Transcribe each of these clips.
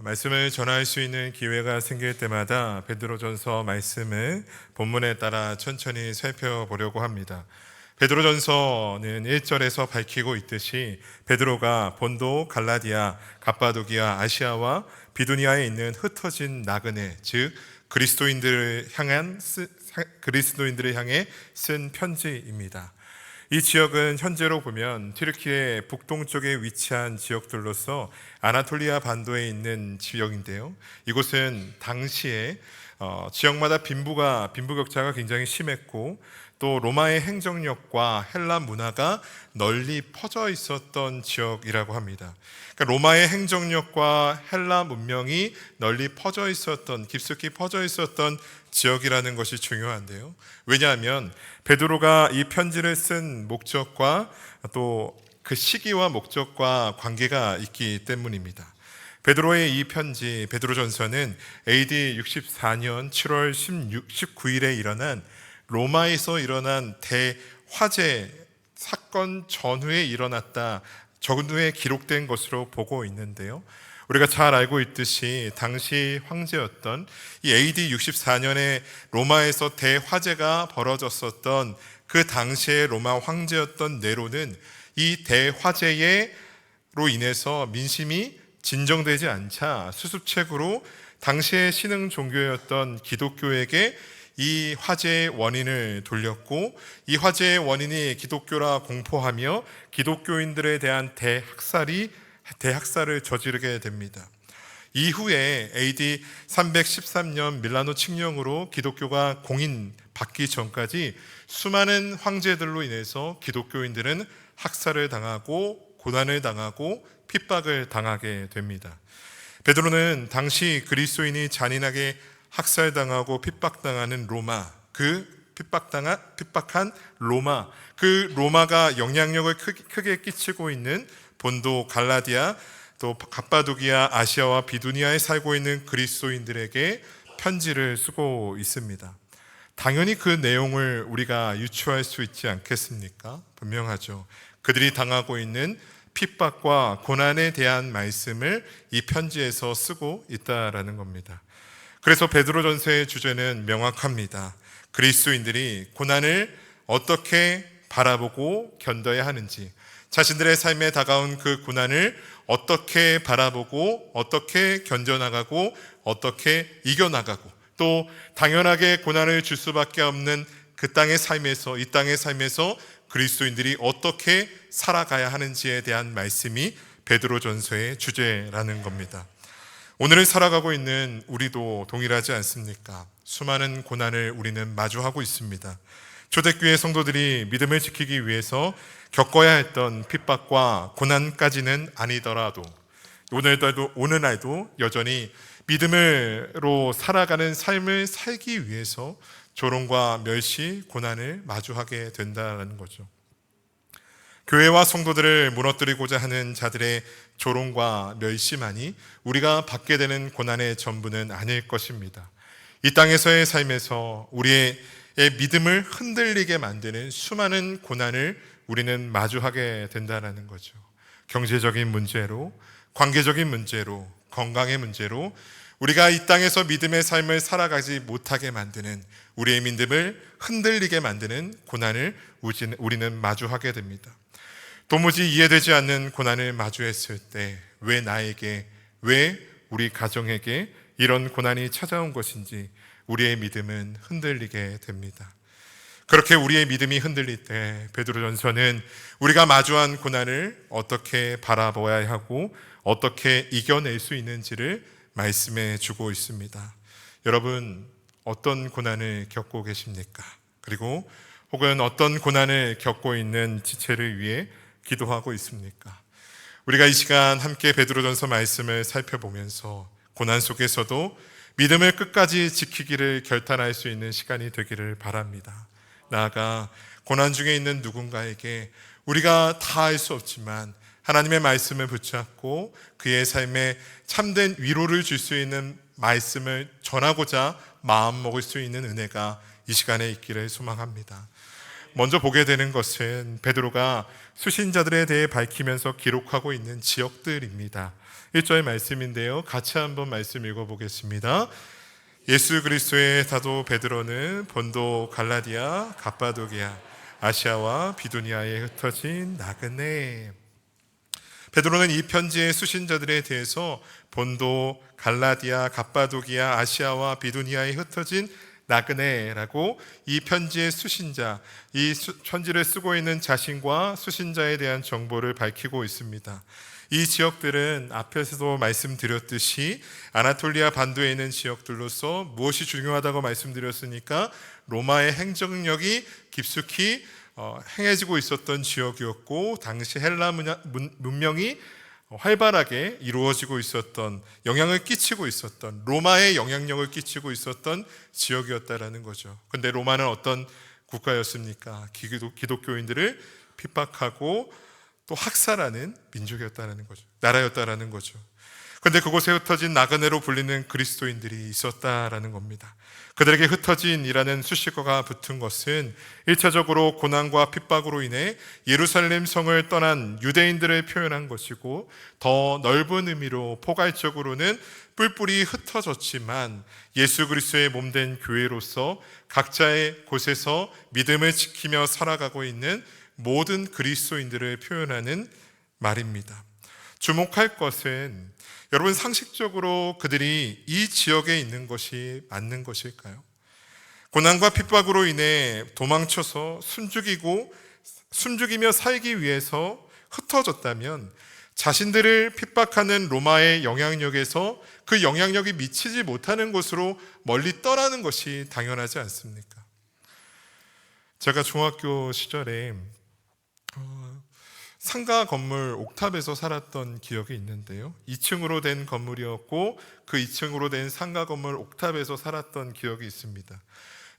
말씀을 전할 수 있는 기회가 생길 때마다 베드로전서 말씀을 본문에 따라 천천히 살펴보려고 합니다. 베드로전서는 1절에서 밝히고 있듯이 베드로가 본도, 갈라디아, 갑바도기아, 아시아와 비두니아에 있는 흩어진 나그네, 즉 그리스도인들을 향해 쓴 편지입니다. 이 지역은 현재로 보면 튀르키예 북동쪽에 위치한 지역들로서 아나톨리아 반도에 있는 지역인데요. 이곳은 당시에 지역마다 빈부격차가 굉장히 심했고 또 로마의 행정력과 헬라 문화가 널리 퍼져 있었던 지역이라고 합니다. 그러니까 로마의 행정력과 헬라 문명이 널리 퍼져 있었던, 깊숙이 퍼져 있었던 지역이라는 것이 중요한데요. 왜냐하면 베드로가 이 편지를 쓴 목적과 또 그 시기와 목적과 관계가 있기 때문입니다. 베드로의 이 편지, 베드로전서는 AD 64년 7월 19일에 일어난 로마에서 일어난 대화재 사건 전후에 일어났다, 전후에 기록된 것으로 보고 있는데요. 우리가 잘 알고 있듯이 당시 황제였던 이 AD 64년에 로마에서 대화재가 벌어졌었던 그 당시의 로마 황제였던 네로는 이 대화재로 인해서 민심이 진정되지 않자 수습책으로 당시의 신흥 종교였던 기독교에게 이 화재의 원인을 돌렸고, 이 화재의 원인이 기독교라 공포하며 기독교인들에 대한 대학살을 저지르게 됩니다. 이후에 AD 313년 밀라노 칙령으로 기독교가 공인받기 전까지 수많은 황제들로 인해서 기독교인들은 학살을 당하고 고난을 당하고 핍박을 당하게 됩니다. 베드로는 당시 그리스도인이 잔인하게 학살당하고 핍박당하는 로마, 그 핍박한 로마, 그 로마가 영향력을 크게 끼치고 있는 본도, 갈라디아, 또 갑바도기아, 아시아와 비두니아에 살고 있는 그리스도인들에게 편지를 쓰고 있습니다. 당연히 그 내용을 우리가 유추할 수 있지 않겠습니까? 분명하죠. 그들이 당하고 있는 핍박과 고난에 대한 말씀을 이 편지에서 쓰고 있다라는 겁니다. 그래서 베드로전서의 주제는 명확합니다. 그리스도인들이 고난을 어떻게 바라보고 견뎌야 하는지, 자신들의 삶에 다가온 그 고난을 어떻게 바라보고 어떻게 견뎌나가고 어떻게 이겨나가고, 또 당연하게 고난을 줄 수밖에 없는 이 땅의 삶에서 그리스도인들이 어떻게 살아가야 하는지에 대한 말씀이 베드로전서의 주제라는 겁니다. 오늘을 살아가고 있는 우리도 동일하지 않습니까? 수많은 고난을 우리는 마주하고 있습니다. 초대교회 성도들이 믿음을 지키기 위해서 겪어야 했던 핍박과 고난까지는 아니더라도 오늘날도 여전히 믿음으로 살아가는 삶을 살기 위해서 조롱과 멸시, 고난을 마주하게 된다는 거죠. 교회와 성도들을 무너뜨리고자 하는 자들의 조롱과 멸시만이 우리가 받게 되는 고난의 전부는 아닐 것입니다. 이 땅에서의 삶에서 우리의 믿음을 흔들리게 만드는 수많은 고난을 우리는 마주하게 된다는 거죠. 경제적인 문제로, 관계적인 문제로, 건강의 문제로 우리가 이 땅에서 믿음의 삶을 살아가지 못하게 만드는, 우리의 믿음을 흔들리게 만드는 고난을 우리는 마주하게 됩니다. 도무지 이해되지 않는 고난을 마주했을 때 왜 나에게, 왜 우리 가정에게 이런 고난이 찾아온 것인지 우리의 믿음은 흔들리게 됩니다. 그렇게 우리의 믿음이 흔들릴 때 베드로전서는 우리가 마주한 고난을 어떻게 바라보아야 하고 어떻게 이겨낼 수 있는지를 말씀해 주고 있습니다. 여러분, 어떤 고난을 겪고 계십니까? 그리고 혹은 어떤 고난을 겪고 있는 지체를 위해 기도하고 있습니까? 우리가 이 시간 함께 베드로전서 말씀을 살펴보면서 고난 속에서도 믿음을 끝까지 지키기를 결단할 수 있는 시간이 되기를 바랍니다. 나아가 고난 중에 있는 누군가에게 우리가 다 알 수 없지만 하나님의 말씀을 붙잡고 그의 삶에 참된 위로를 줄 수 있는 말씀을 전하고자 마음먹을 수 있는 은혜가 이 시간에 있기를 소망합니다. 먼저 보게 되는 것은 베드로가 수신자들에 대해 밝히면서 기록하고 있는 지역들입니다. 1절 말씀인데요. 같이 한번 말씀 읽어보겠습니다. 예수 그리스도의 사도 베드로는 본도, 갈라디아, 갑바도기아, 아시아와 비두니아에 흩어진 나그네. 베드로는 이 편지의 수신자들에 대해서 본도, 갈라디아, 갑바도기아, 아시아와 비두니아에 흩어진 나그네라고 이 편지의 수신자, 이 편지를 쓰고 있는 자신과 수신자에 대한 정보를 밝히고 있습니다. 이 지역들은 앞에서도 말씀드렸듯이 아나톨리아 반도에 있는 지역들로서 무엇이 중요하다고 말씀드렸으니까 로마의 행정력이 깊숙이 행해지고 있었던 지역이었고, 당시 헬라 문명이 활발하게 이루어지고 있었던, 영향을 끼치고 있었던, 로마의 영향력을 끼치고 있었던 지역이었다라는 거죠. 근데 로마는 어떤 국가였습니까? 기독교인들을 핍박하고 또 학살하는 민족이었다는 거죠. 나라였다라는 거죠. 그런데 그곳에 흩어진 나그네로 불리는 그리스도인들이 있었다라는 겁니다. 그들에게 흩어진이라는 수식어가 붙은 것은 1차적으로 고난과 핍박으로 인해 예루살렘 성을 떠난 유대인들을 표현한 것이고, 더 넓은 의미로 포괄적으로는 뿔뿔이 흩어졌지만 예수 그리스도의 몸된 교회로서 각자의 곳에서 믿음을 지키며 살아가고 있는 모든 그리스도인들을 표현하는 말입니다. 주목할 것은, 여러분, 상식적으로 그들이 이 지역에 있는 것이 맞는 것일까요? 고난과 핍박으로 인해 도망쳐서 숨죽이며 살기 위해서 흩어졌다면, 자신들을 핍박하는 로마의 영향력에서 그 영향력이 미치지 못하는 곳으로 멀리 떠나는 것이 당연하지 않습니까? 제가 중학교 시절에 상가 건물 옥탑에서 살았던 기억이 있는데요. 2층으로 된 건물이었고 그 2층으로 된 상가 건물 옥탑에서 살았던 기억이 있습니다.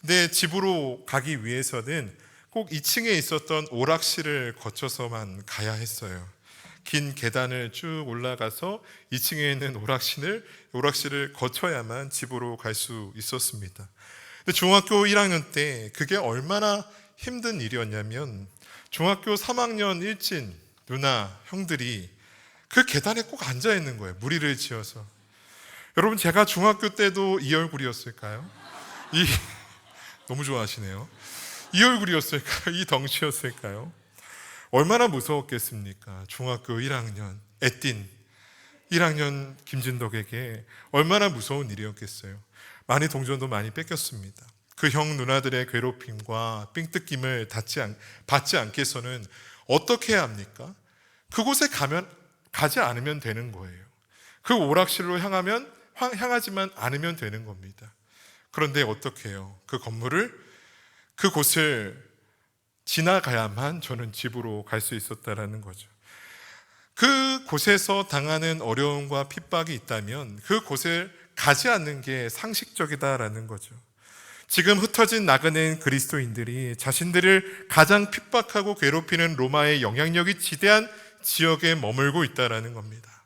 근데 집으로 가기 위해서는 꼭 2층에 있었던 오락실을 거쳐서만 가야 했어요. 긴 계단을 쭉 올라가서 2층에 있는 오락실을 거쳐야만 집으로 갈 수 있었습니다. 근데 중학교 1학년 때 그게 얼마나 힘든 일이었냐면, 중학교 3학년 일진 누나, 형들이 그 계단에 꼭 앉아 있는 거예요. 무리를 지어서. 여러분, 제가 중학교 때도 이 얼굴이었을까요? 너무 좋아하시네요. 이 얼굴이었을까요? 이 덩치였을까요? 얼마나 무서웠겠습니까? 중학교 1학년 애띤 1학년 김진덕에게 얼마나 무서운 일이었겠어요. 많이 동전도 많이 뺏겼습니다. 그 형 누나들의 괴롭힘과 삥뜯김을 받지 않게 해서는 어떻게 해야 합니까? 그곳에 가지 않으면 되는 거예요. 그 오락실로 향하지만 않으면 되는 겁니다. 그런데 어떻게 해요? 그곳을 지나가야만 저는 집으로 갈 수 있었다라는 거죠. 그곳에서 당하는 어려움과 핍박이 있다면 그곳을 가지 않는 게 상식적이다라는 거죠. 지금 흩어진 나그네 그리스도인들이 자신들을 가장 핍박하고 괴롭히는 로마의 영향력이 지대한 지역에 머물고 있다라는 겁니다.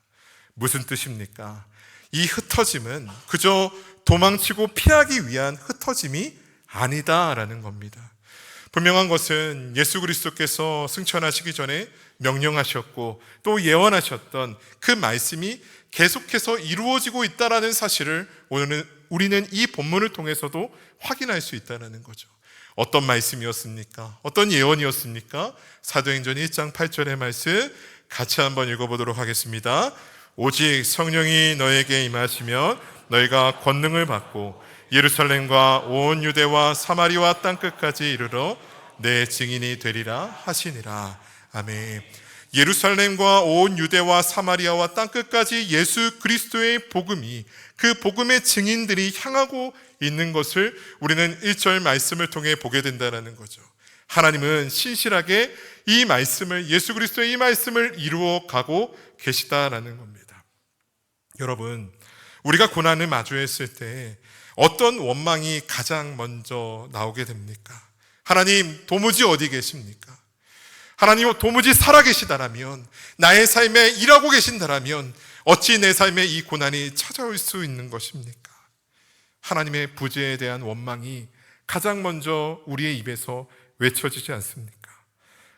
무슨 뜻입니까? 이 흩어짐은 그저 도망치고 피하기 위한 흩어짐이 아니다라는 겁니다. 분명한 것은 예수 그리스도께서 승천하시기 전에 명령하셨고 또 예언하셨던 그 말씀이 계속해서 이루어지고 있다는 사실을 우리는 이 본문을 통해서도 확인할 수 있다는 거죠. 어떤 말씀이었습니까? 어떤 예언이었습니까? 사도행전 1장 8절의 말씀 같이 한번 읽어보도록 하겠습니다. 오직 성령이 너에게 임하시면 너희가 권능을 받고 예루살렘과 온 유대와 사마리아 땅끝까지 이르러 내 증인이 되리라 하시니라. 아멘. 예루살렘과 온 유대와 사마리아와 땅끝까지 예수 그리스도의 복음이, 그 복음의 증인들이 향하고 있는 것을 우리는 1절 말씀을 통해 보게 된다는 거죠. 하나님은 신실하게 이 말씀을, 예수 그리스도의 이 말씀을 이루어 가고 계시다라는 겁니다. 여러분, 우리가 고난을 마주했을 때 어떤 원망이 가장 먼저 나오게 됩니까? 하나님, 도무지 어디 계십니까? 하나님, 도무지 살아계시다라면, 나의 삶에 일하고 계신다라면 어찌 내 삶에 이 고난이 찾아올 수 있는 것입니까? 하나님의 부재에 대한 원망이 가장 먼저 우리의 입에서 외쳐지지 않습니까?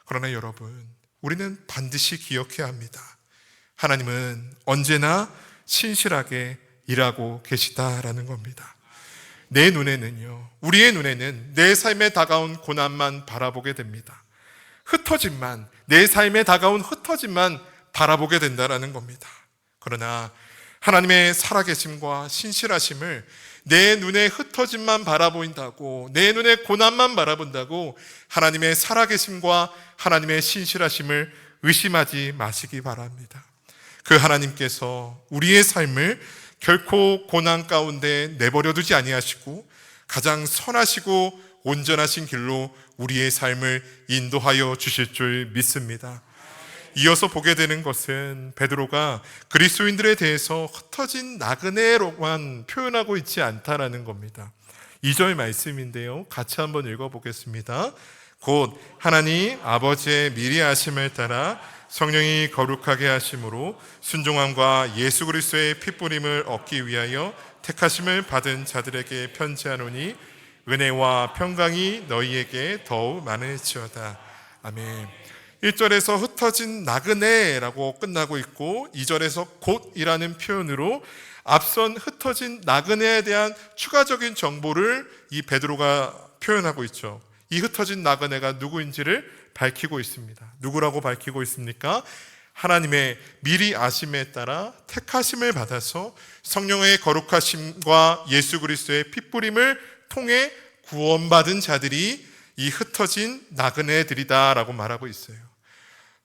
그러나 여러분, 우리는 반드시 기억해야 합니다. 하나님은 언제나 신실하게 일하고 계시다라는 겁니다. 내 눈에는요, 우리의 눈에는 내 삶에 다가온 고난만 바라보게 됩니다. 흩어짐만, 내 삶에 다가온 흩어짐만 바라보게 된다라는 겁니다. 그러나 하나님의 살아계심과 신실하심을 내 눈에 흩어짐만 바라보인다고, 내 눈에 고난만 바라본다고 하나님의 살아계심과 하나님의 신실하심을 의심하지 마시기 바랍니다. 그 하나님께서 우리의 삶을 결코 고난 가운데 내버려 두지 아니하시고 가장 선하시고 온전하신 길로 우리의 삶을 인도하여 주실 줄 믿습니다. 이어서 보게 되는 것은 베드로가 그리스도인들에 대해서 흩어진 나그네로만 표현하고 있지 않다라는 겁니다. 2절 말씀인데요, 같이 한번 읽어보겠습니다. 곧 하나님 아버지의 미리 하심을 따라 성령이 거룩하게 하심으로 순종함과 예수 그리스도의 핏부림을 얻기 위하여 택하심을 받은 자들에게 편지하노니 은혜와 평강이 너희에게 더욱 많을지어다. 아멘. 1절에서 흩어진 나그네라고 끝나고 있고 2절에서 곧이라는 표현으로 앞선 흩어진 나그네에 대한 추가적인 정보를 이 베드로가 표현하고 있죠. 이 흩어진 나그네가 누구인지를 밝히고 있습니다. 누구라고 밝히고 있습니까? 하나님의 미리 아심에 따라 택하심을 받아서 성령의 거룩하심과 예수 그리스도의 핏부림을 통해 구원받은 자들이 이 흩어진 나그네들이다라고 말하고 있어요.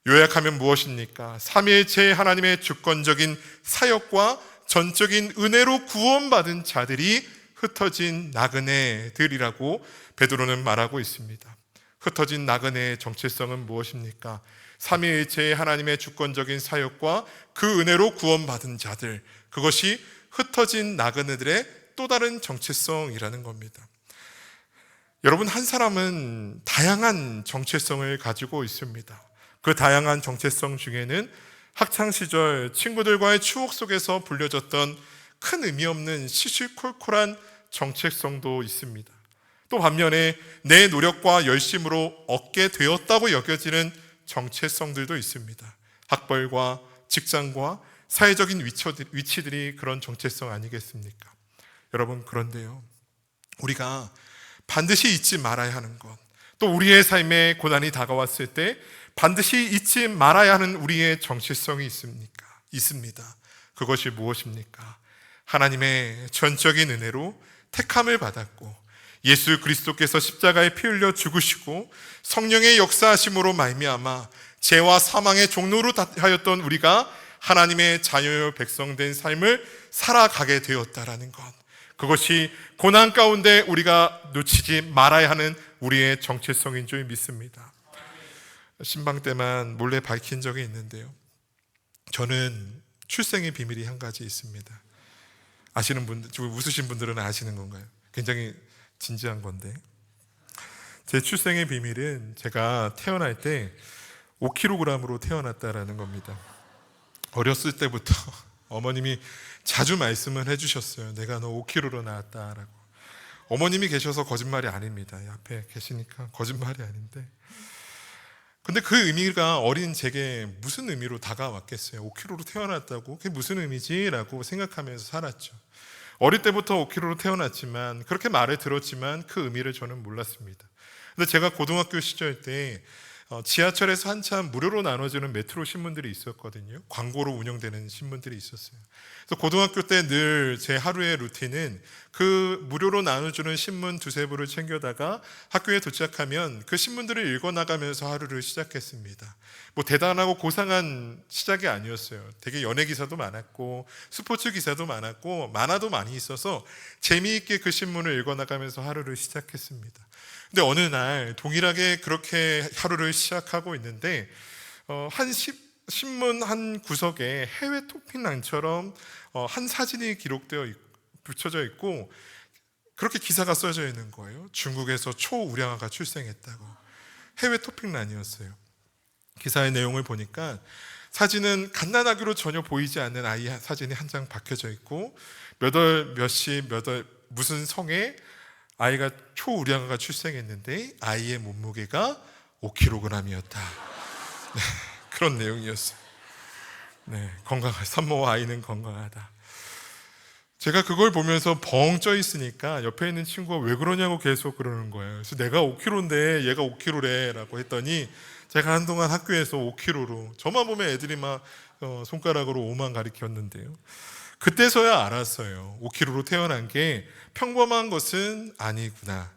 요약하면 무엇입니까? 삼위일체 하나님의 주권적인 사역과 전적인 은혜로 구원받은 자들이 흩어진 나그네들이라고 베드로는 말하고 있습니다. 흩어진 나그네의 정체성은 무엇입니까? 삼위일체의 하나님의 주권적인 사역과 그 은혜로 구원받은 자들, 그것이 흩어진 나그네들의 또 다른 정체성이라는 겁니다. 여러분, 한 사람은 다양한 정체성을 가지고 있습니다. 그 다양한 정체성 중에는 학창시절 친구들과의 추억 속에서 불려졌던 큰 의미 없는 시시콜콜한 정체성도 있습니다. 또 반면에 내 노력과 열심으로 얻게 되었다고 여겨지는 정체성들도 있습니다. 학벌과 직장과 사회적인 위치들이 그런 정체성 아니겠습니까? 여러분, 그런데요, 우리가 반드시 잊지 말아야 하는 것, 또 우리의 삶에 고난이 다가왔을 때 반드시 잊지 말아야 하는 우리의 정체성이 있습니다. 그것이 무엇입니까? 하나님의 전적인 은혜로 택함을 받았고 예수 그리스도께서 십자가에 피 흘려 죽으시고 성령의 역사하심으로 말미암아 죄와 사망의 종로로 하였던 우리가 하나님의 자녀요 백성된 삶을 살아가게 되었다라는 것, 그것이 고난 가운데 우리가 놓치지 말아야 하는 우리의 정체성인 줄 믿습니다. 신방 때만 몰래 밝힌 적이 있는데요, 저는 출생의 비밀이 한 가지 있습니다. 아시는 분들, 웃으신 분들은 아시는 건가요? 굉장히 진지한 건데, 제 출생의 비밀은 제가 태어날 때 5kg으로 태어났다라는 겁니다. 어렸을 때부터 어머님이 자주 말씀을 해주셨어요. 내가 너 5kg로 낳았다라고. 어머님이 계셔서 거짓말이 아닙니다. 옆에 계시니까 거짓말이 아닌데, 근데 그 의미가 어린 제게 무슨 의미로 다가왔겠어요? 5kg로 태어났다고? 그게 무슨 의미지? 라고 생각하면서 살았죠. 어릴 때부터 5kg로 태어났지만, 그렇게 말을 들었지만 그 의미를 저는 몰랐습니다. 근데 제가 고등학교 시절 때 지하철에서 한참 무료로 나눠주는 메트로 신문들이 있었거든요. 광고로 운영되는 신문들이 있었어요. 그래서 고등학교 때 늘 제 하루의 루틴은 그 무료로 나눠주는 신문 두세 부를 챙겨다가 학교에 도착하면 그 신문들을 읽어나가면서 하루를 시작했습니다. 뭐 대단하고 고상한 시작이 아니었어요. 되게 연예 기사도 많았고 스포츠 기사도 많았고 만화도 많이 있어서 재미있게 그 신문을 읽어나가면서 하루를 시작했습니다. 근데 어느 날 동일하게 그렇게 하루를 시작하고 있는데 신문 한 구석에 해외 토픽란처럼 한 사진이 붙여져 있고 그렇게 기사가 써져 있는 거예요. 중국에서 초우량아가 출생했다고. 해외 토픽란이었어요. 기사의 내용을 보니까 사진은 갓난아기로 전혀 보이지 않는 아이 사진이 한 장 박혀져 있고 몇 월 몇 시 몇 월 무슨 성에 아이가 초우량아가 출생했는데 아이의 몸무게가 5kg이었다. 그런 내용이었어요. 산모와 아이는 건강하다. 제가 그걸 보면서 벙 쪄 있으니까 옆에 있는 친구가 왜 그러냐고 계속 그러는 거예요. 그래서 내가 5kg인데 얘가 5kg래 라고 했더니 제가 한동안 학교에서 5kg로, 저만 보면 애들이 막 손가락으로 5만 가리켰는데요, 그때서야 알았어요. 5kg로 태어난 게 평범한 것은 아니구나,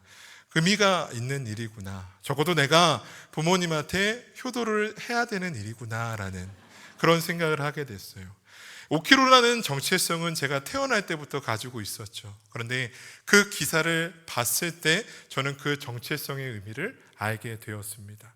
의미가 있는 일이구나, 적어도 내가 부모님한테 효도를 해야 되는 일이구나 라는 그런 생각을 하게 됐어요. 5kg라는 정체성은 제가 태어날 때부터 가지고 있었죠. 그런데 그 기사를 봤을 때 저는 그 정체성의 의미를 알게 되었습니다.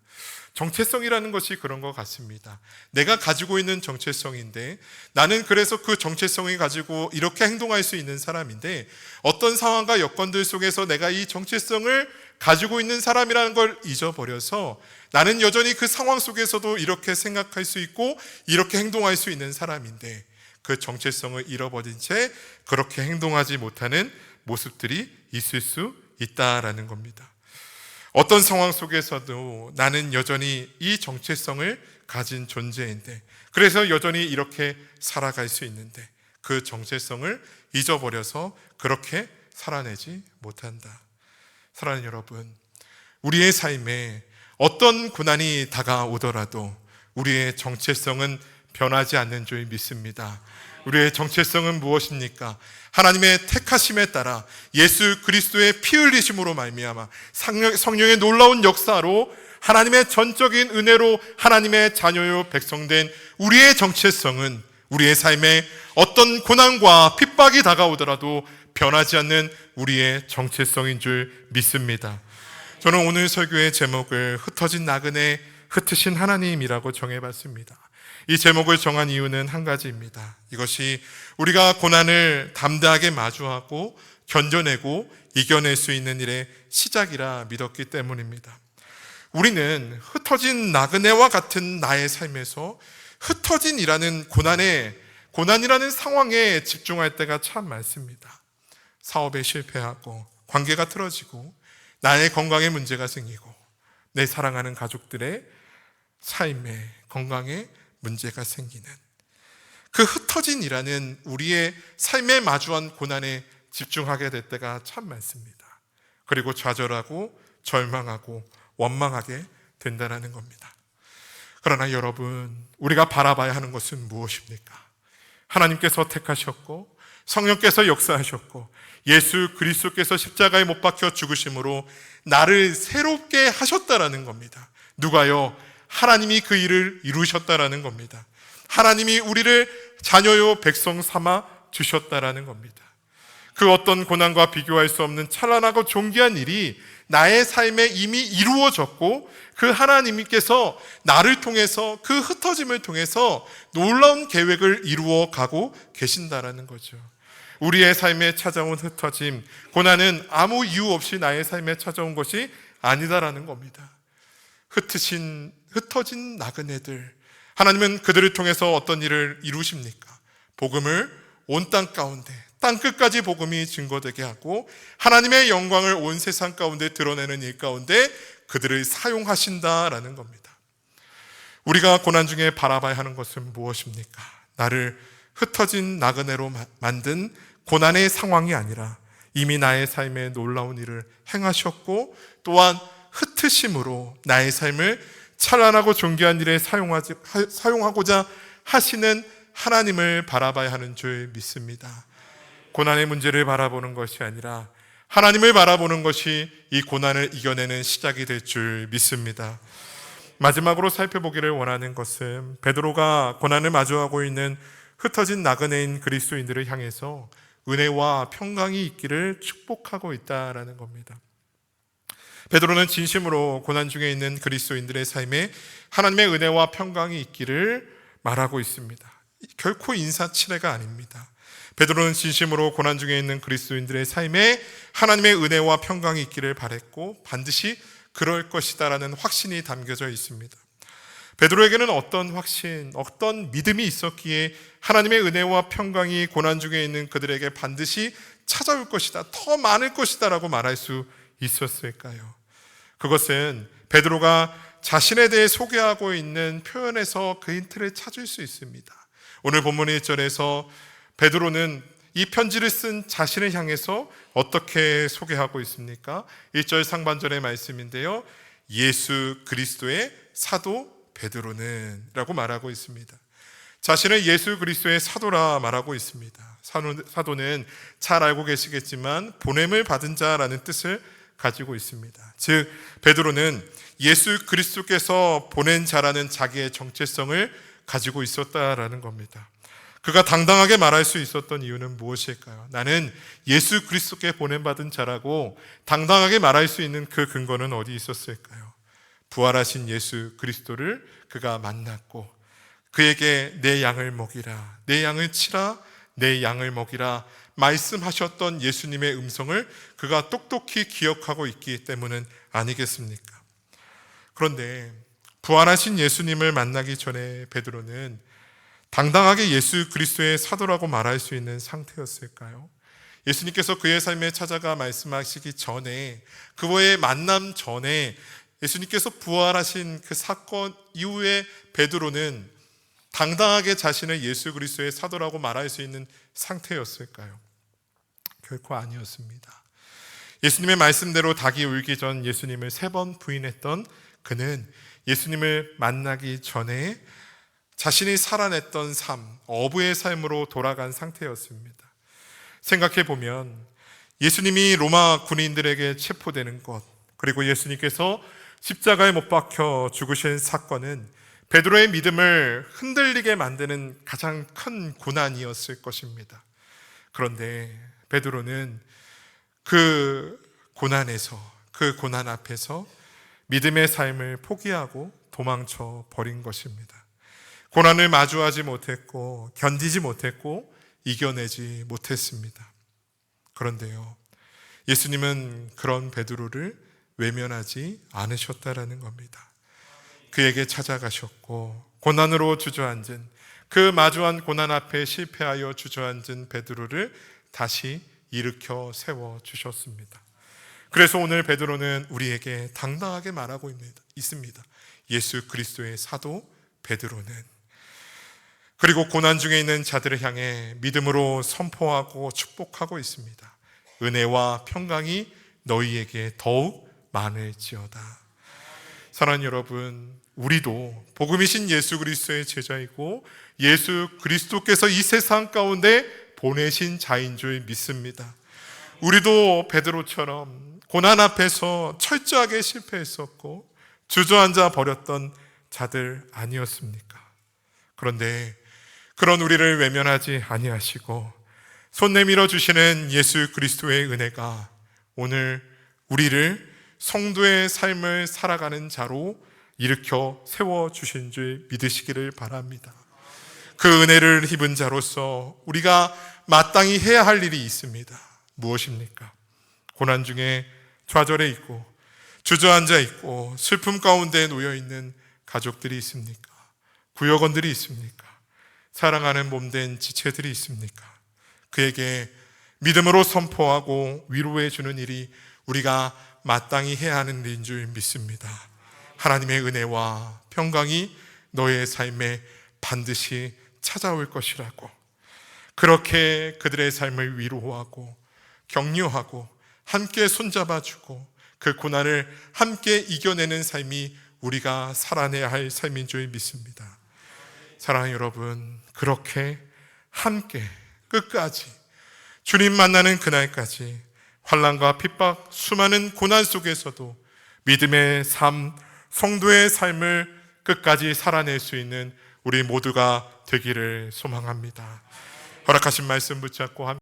정체성이라는 것이 그런 것 같습니다. 내가 가지고 있는 정체성인데, 나는 그래서 그 정체성이 가지고 이렇게 행동할 수 있는 사람인데, 어떤 상황과 여건들 속에서 내가 이 정체성을 가지고 있는 사람이라는 걸 잊어버려서 나는 여전히 그 상황 속에서도 이렇게 생각할 수 있고 이렇게 행동할 수 있는 사람인데, 그 정체성을 잃어버린 채 그렇게 행동하지 못하는 모습들이 있을 수 있다라는 겁니다. 어떤 상황 속에서도 나는 여전히 이 정체성을 가진 존재인데, 그래서 여전히 이렇게 살아갈 수 있는데, 그 정체성을 잊어버려서 그렇게 살아내지 못한다. 사랑하는 여러분, 우리의 삶에 어떤 고난이 다가오더라도 우리의 정체성은 변하지 않는 줄 믿습니다. 우리의 정체성은 무엇입니까? 하나님의 택하심에 따라 예수 그리스도의 피 흘리심으로 말미암아 성령의 놀라운 역사로 하나님의 전적인 은혜로 하나님의 자녀요 백성된 우리의 정체성은 우리의 삶에 어떤 고난과 핍박이 다가오더라도 변하지 않는 우리의 정체성인 줄 믿습니다. 저는 오늘 설교의 제목을 흩어진 나그네 흩으신 하나님이라고 정해봤습니다. 이 제목을 정한 이유는 한 가지입니다. 이것이 우리가 고난을 담대하게 마주하고 견뎌내고 이겨낼 수 있는 일의 시작이라 믿었기 때문입니다. 우리는 흩어진 나그네와 같은 나의 삶에서 흩어진이라는 고난이라는 상황에 집중할 때가 참 많습니다. 사업에 실패하고 관계가 틀어지고 나의 건강에 문제가 생기고 내 사랑하는 가족들의 삶에 건강에 문제가 생기는 그 흩어진이라는 우리의 삶에 마주한 고난에 집중하게 될 때가 참 많습니다. 그리고 좌절하고 절망하고 원망하게 된다는 겁니다. 그러나 여러분, 우리가 바라봐야 하는 것은 무엇입니까? 하나님께서 택하셨고 성령께서 역사하셨고 예수 그리스도께서 십자가에 못 박혀 죽으심으로 나를 새롭게 하셨다라는 겁니다. 누가요? 하나님이 그 일을 이루셨다라는 겁니다. 하나님이 우리를 자녀요 백성 삼아 주셨다라는 겁니다. 그 어떤 고난과 비교할 수 없는 찬란하고 존귀한 일이 나의 삶에 이미 이루어졌고, 그 하나님께서 나를 통해서 그 흩어짐을 통해서 놀라운 계획을 이루어 가고 계신다라는 거죠. 우리의 삶에 찾아온 흩어짐, 고난은 아무 이유 없이 나의 삶에 찾아온 것이 아니다라는 겁니다. 흩어진 나그네들, 하나님은 그들을 통해서 어떤 일을 이루십니까? 복음을 온 땅 가운데, 땅 끝까지 복음이 증거되게 하고 하나님의 영광을 온 세상 가운데 드러내는 일 가운데 그들을 사용하신다라는 겁니다. 우리가 고난 중에 바라봐야 하는 것은 무엇입니까? 나를 흩어진 나그네로 만든 고난의 상황이 아니라 이미 나의 삶에 놀라운 일을 행하셨고, 또한 흩으심으로 나의 삶을 찬란하고 존귀한 일에 사용하고자 하시는 하나님을 바라봐야 하는 줄 믿습니다. 고난의 문제를 바라보는 것이 아니라 하나님을 바라보는 것이 이 고난을 이겨내는 시작이 될 줄 믿습니다. 마지막으로 살펴보기를 원하는 것은 베드로가 고난을 마주하고 있는 흩어진 나그네인 그리스도인들을 향해서 은혜와 평강이 있기를 축복하고 있다라는 겁니다. 베드로는 진심으로 고난 중에 있는 그리스도인들의 삶에 하나님의 은혜와 평강이 있기를 말하고 있습니다. 결코 인사치레가 아닙니다. 베드로는 진심으로 고난 중에 있는 그리스도인들의 삶에 하나님의 은혜와 평강이 있기를 바랬고 반드시 그럴 것이다라는 확신이 담겨져 있습니다. 베드로에게는 어떤 확신, 어떤 믿음이 있었기에 하나님의 은혜와 평강이 고난 중에 있는 그들에게 반드시 찾아올 것이다, 더 많을 것이다 라고 말할 수 있었을까요? 그것은 베드로가 자신에 대해 소개하고 있는 표현에서 그 힌트를 찾을 수 있습니다. 오늘 본문 1절에서 베드로는 이 편지를 쓴 자신을 향해서 어떻게 소개하고 있습니까? 1절 상반절의 말씀인데요, 예수 그리스도의 사도 베드로는 라고 말하고 있습니다. 자신을 예수 그리스도의 사도라 말하고 있습니다. 사도는 잘 알고 계시겠지만 보냄을 받은 자라는 뜻을 가지고 있습니다. 즉 베드로는 예수 그리스도께서 보낸 자라는 자기의 정체성을 가지고 있었다라는 겁니다. 그가 당당하게 말할 수 있었던 이유는 무엇일까요? 나는 예수 그리스도께 보냄받은 자라고 당당하게 말할 수 있는 그 근거는 어디 있었을까요? 부활하신 예수 그리스도를 그가 만났고 그에게 내 양을 먹이라, 내 양을 치라, 내 양을 먹이라 말씀하셨던 예수님의 음성을 그가 똑똑히 기억하고 있기 때문은 아니겠습니까? 그런데 부활하신 예수님을 만나기 전에 베드로는 당당하게 예수 그리스도의 사도라고 말할 수 있는 상태였을까요? 예수님께서 그의 삶에 찾아가 말씀하시기 전에, 그와의 만남 전에, 예수님께서 부활하신 그 사건 이후에 베드로는 당당하게 자신을 예수 그리스도의 사도라고 말할 수 있는 상태였을까요? 결코 아니었습니다. 예수님의 말씀대로 닭이 울기 전 예수님을 3번 부인했던 그는 예수님을 만나기 전에 자신이 살아냈던 삶, 어부의 삶으로 돌아간 상태였습니다. 생각해보면 예수님이 로마 군인들에게 체포되는 것, 그리고 예수님께서 십자가에 못 박혀 죽으신 사건은 베드로의 믿음을 흔들리게 만드는 가장 큰 고난이었을 것입니다. 그런데 베드로는 그 고난에서, 그 고난 앞에서 믿음의 삶을 포기하고 도망쳐 버린 것입니다. 고난을 마주하지 못했고 견디지 못했고 이겨내지 못했습니다. 그런데요, 예수님은 그런 베드로를 외면하지 않으셨다라는 겁니다. 그에게 찾아가셨고 고난으로 주저앉은, 그 마주한 고난 앞에 실패하여 주저앉은 베드로를 다시 일으켜 세워주셨습니다. 그래서 오늘 베드로는 우리에게 당당하게 말하고 있습니다. 예수 그리스도의 사도 베드로는. 그리고 고난 중에 있는 자들을 향해 믿음으로 선포하고 축복하고 있습니다. 은혜와 평강이 너희에게 더욱 많을지어다. 사랑하는 여러분, 우리도 복음이신 예수 그리스도의 제자이고 예수 그리스도께서 이 세상 가운데 보내신 자인 줄 믿습니다. 우리도 베드로처럼 고난 앞에서 철저하게 실패했었고 주저앉아 버렸던 자들 아니었습니까? 그런데 그런 우리를 외면하지 아니하시고 손 내밀어 주시는 예수 그리스도의 은혜가 오늘 우리를 성도의 삶을 살아가는 자로 일으켜 세워주신 줄 믿으시기를 바랍니다. 그 은혜를 입은 자로서 우리가 마땅히 해야 할 일이 있습니다. 무엇입니까? 고난 중에 좌절해 있고 주저앉아 있고 슬픔 가운데 놓여있는 가족들이 있습니까? 구역원들이 있습니까? 사랑하는 몸된 지체들이 있습니까? 그에게 믿음으로 선포하고 위로해 주는 일이 우리가 마땅히 해야 하는 일인 줄 믿습니다. 하나님의 은혜와 평강이 너의 삶에 반드시 찾아올 것이라고, 그렇게 그들의 삶을 위로하고 격려하고 함께 손잡아주고 그 고난을 함께 이겨내는 삶이 우리가 살아내야 할 삶인 줄 믿습니다. 사랑하는 여러분, 그렇게 함께 끝까지 주님 만나는 그날까지 환난과 핍박, 수많은 고난 속에서도 믿음의 삶, 성도의 삶을 끝까지 살아낼 수 있는 우리 모두가 되기를 소망합니다. 허락하신 말씀 붙잡고